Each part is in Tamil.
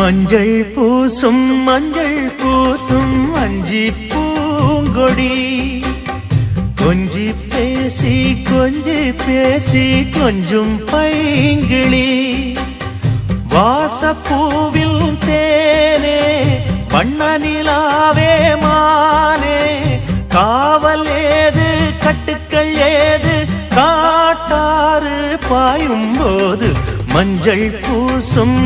மஞ்சள் பூசும் அஞ்சி பூங்கொடி கொஞ்சி பேசி கொஞ்சும் பைங்கிளி வாசப்பூவில் தேனே வண்ண நிலாவே மானே காவல் ஏது கட்டுக்கள் ஏது காட்டாறு பாயும் போது மஞ்சள் பூசும்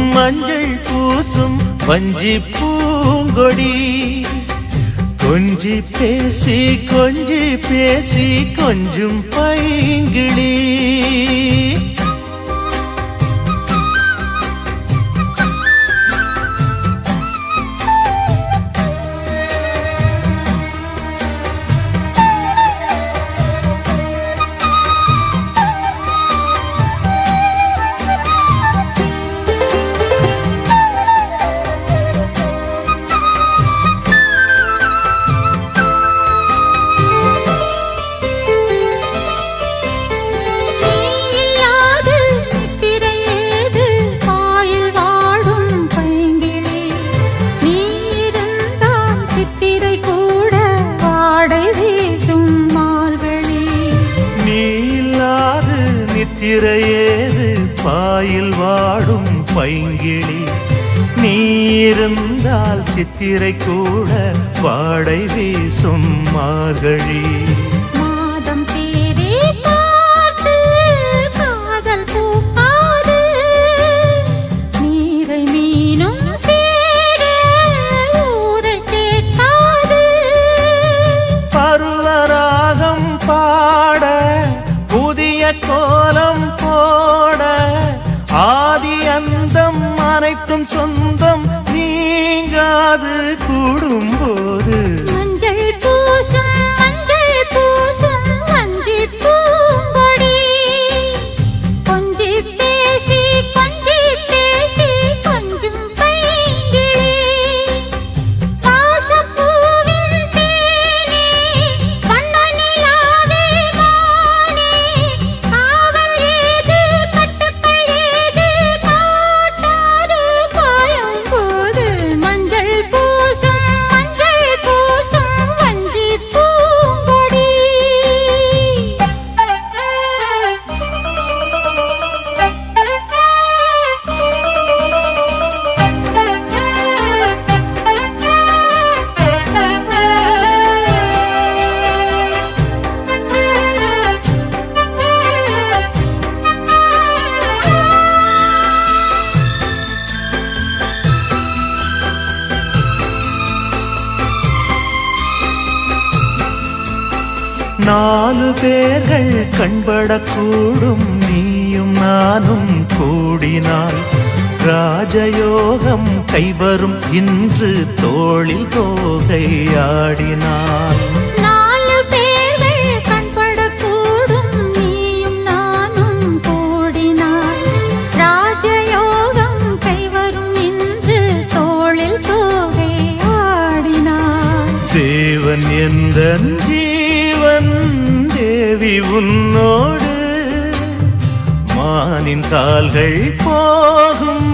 வஞ்சி பூங்கொடி கொஞ்சி பேசி கொஞ்சும் பைங்கிளி திரையேது பாயில் வாடும் பைங்கிளி நீ இருந்தால் சித்திரை கூட வாடை வீசும் மார்கழி மாதம் தேடி பார்த்து காதல் பூக்காது நீரை மீனும் சேர ஊரை கேட்காது பருவராகம் பாட புதிய கோலம் போட ஆதி அந்தம் அனைத்தும் சொந்தம் நீங்காது கூடும்போது மஞ்சள் பூசும் வஞ்சி பூங்கொடி கொஞ்சி பேசி கொஞ்சும் பைங்கிளி வாசப்பூவின் தேனே வண்ண நிலாவே மானே காவல் ஏது கட்டுக்கள் ஏது காட்டாறு பாயும் போது மஞ்சள் பூசும் வஞ்சி பூங்கொடி நாலு பேர்கள் கண்படக்கூடும் நீயும் நானும் கூடினால் ராஜயோகம் கைவரும் இன்று தோளில் தோகை ஆடினாள் நாலு பேர்கள் கண்படக்கூடும் நீயும் நானும் கூடினால் ராஜயோகம் கைவரும் இன்று தோளில் தோகை ஆடினாள் தேவன் எந்தன் தேவி உன்னோடு மானின் கால்கள் போகும்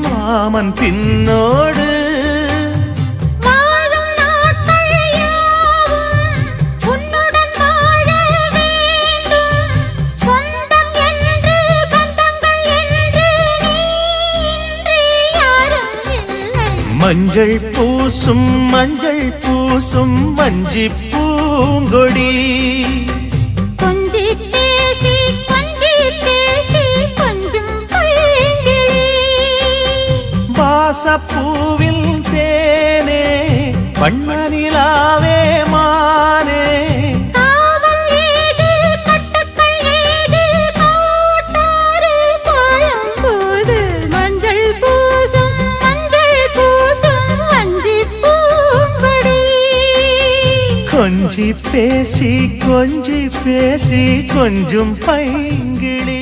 மாமன் பின்னோடு வாழும் நாட்கள் யாவும் உன்னுடன் வாழ வேண்டும் சொந்தம் என்று பந்தங்கள் என்று நீ இன்றி யாரும் இல்லை மஞ்சள் பூசும் வஞ்சி பூங்கொடி கொஞ்சி பேசி கொஞ்சும் பைங்கிளி வாசப்பூவில் தேனே வண்ண நிலாவே மானே காவல் ஏது கட்டுக்கள் ஏது காட்டாறு பாயும் போது மஞ்சள் பூசும் வஞ்சி பூங்கொடி கொஞ்சி பேசி கொஞ்சும் பைங்கிளி